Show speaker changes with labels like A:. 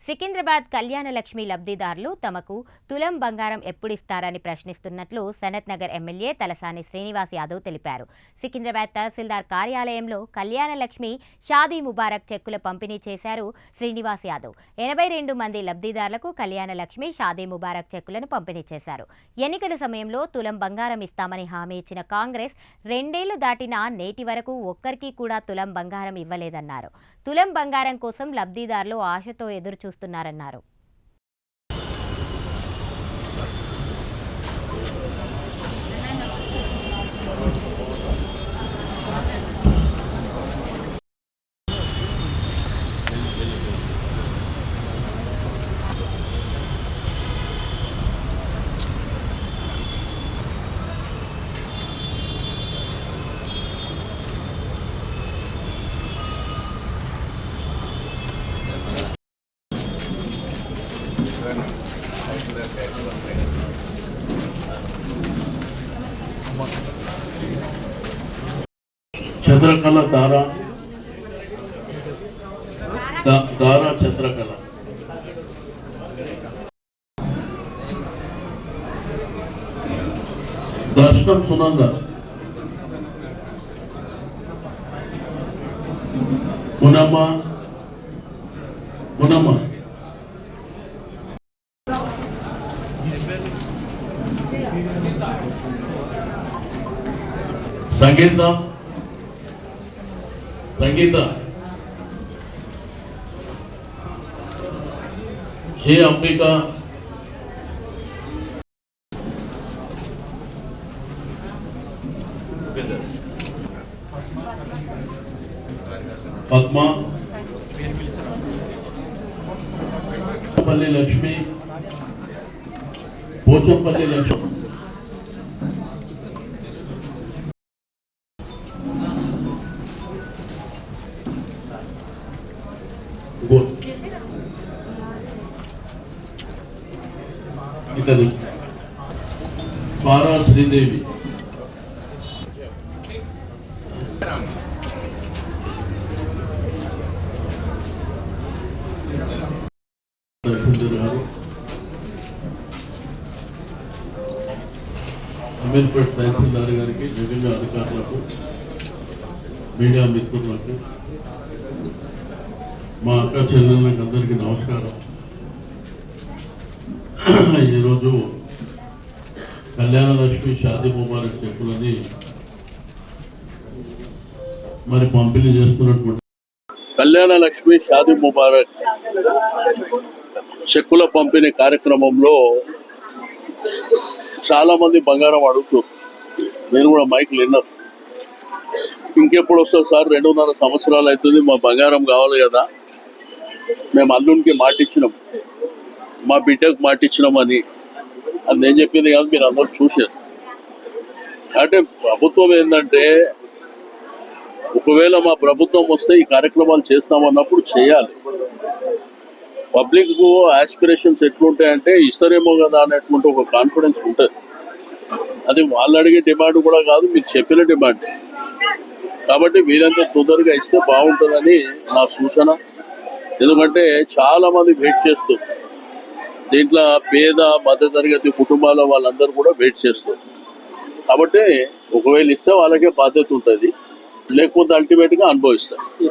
A: సికింద్రాబాద్ కళ్యాణ లక్ష్మి లబ్ధిదారులు తమకు తులం బంగారం ఎప్పుడిస్తారని ప్రశ్నిస్తున్నట్లు సనత్ నగర్ ఎమ్మెల్యే తలసాని శ్రీనివాస్ యాదవ్ తెలిపారు. సికింద్రాబాద్ తహసీల్దార్ కార్యాలయంలో కళ్యాణ లక్ష్మి షాదీ ముబారక్ చెక్కుల పంపిణీ చేశారు శ్రీనివాస్ యాదవ్. 82 మంది లబ్ధిదారులకు కళ్యాణ లక్ష్మి షాదీ ముబారక్ చెక్కులను పంపిణీ చేశారు. ఎన్నికల సమయంలో తులం బంగారం ఇస్తామని హామీ ఇచ్చిన కాంగ్రెస్ 2 ఏళ్లు దాటినా నేటి వరకు ఒక్కరికి కూడా తులం బంగారం ఇవ్వలేదన్నారు. తులం బంగారం కోసం లబ్ధిదారులు ఆశతో ఎదురు చూస్తున్నారన్నారు.
B: చంద్రకళ దారా చంద్రకళ దర్శనం సునంద పునమ్మ సంగీత ఏ అంబిక పద్మ పల్లి లక్ష్మి పోచంపల్లి లక్ష్మి ఇతని పారా శ్రీదేవి గారు అమీర్పేట్ తహసీల్దార్ గారికి, రెవెన్యూ అధికారులకు, మీడియా మిత్రులకు, మా అక్క చెల్లెళ్ళకి అందరికీ నమస్కారం. ఈరోజు కళ్యాణ లక్ష్మి షాదీ ముబారక్ చెక్కులని మరి పంపిణీ చేస్తున్నటువంటి కళ్యాణ లక్ష్మి షాదీ ముబారక్ చెక్కుల పంపిణీ కార్యక్రమంలో చాలా మంది బంగారం అడుగుతారు. నేను కూడా మైక్లు విన్నారు. ఇంకెప్పుడు వస్తుంది సార్, 2.5 సంవత్సరాలు అవుతుంది, మా బంగారం కావాలి కదా, మేము అల్లునికి మాటిచ్చినాం, మా బిడ్డకు మాటిచ్చినామని. అది నేను చెప్పింది కాదు, మీరు అందరూ చూశారు. అంటే ప్రభుత్వం ఏంటంటే, ఒకవేళ మా ప్రభుత్వం వస్తే ఈ కార్యక్రమాలు చేస్తామన్నప్పుడు చేయాలి. పబ్లిక్కు ఆస్పిరేషన్స్ ఎట్లుంటాయంటే ఇస్తారేమో కదా అనేటువంటి ఒక కాన్ఫిడెన్స్ ఉంటుంది. అది వాళ్ళు అడిగే డిమాండ్ కూడా కాదు, మీరు చెప్పిన డిమాండ్. కాబట్టి వీరంతా తొందరగా ఇస్తే బాగుంటుందని నా సూచన. ఎందుకంటే చాలా మంది వెయిట్ చేస్తారు. దీంట్లో పేద మధ్యతరగతి కుటుంబాల వాళ్ళందరూ కూడా వెయిట్ చేస్తారు. కాబట్టి ఒకవేళ ఇస్తే వాళ్ళకే బాధ్యత ఉంటుంది, లేకపోతే అల్టిమేట్గా అనుభవిస్తారు.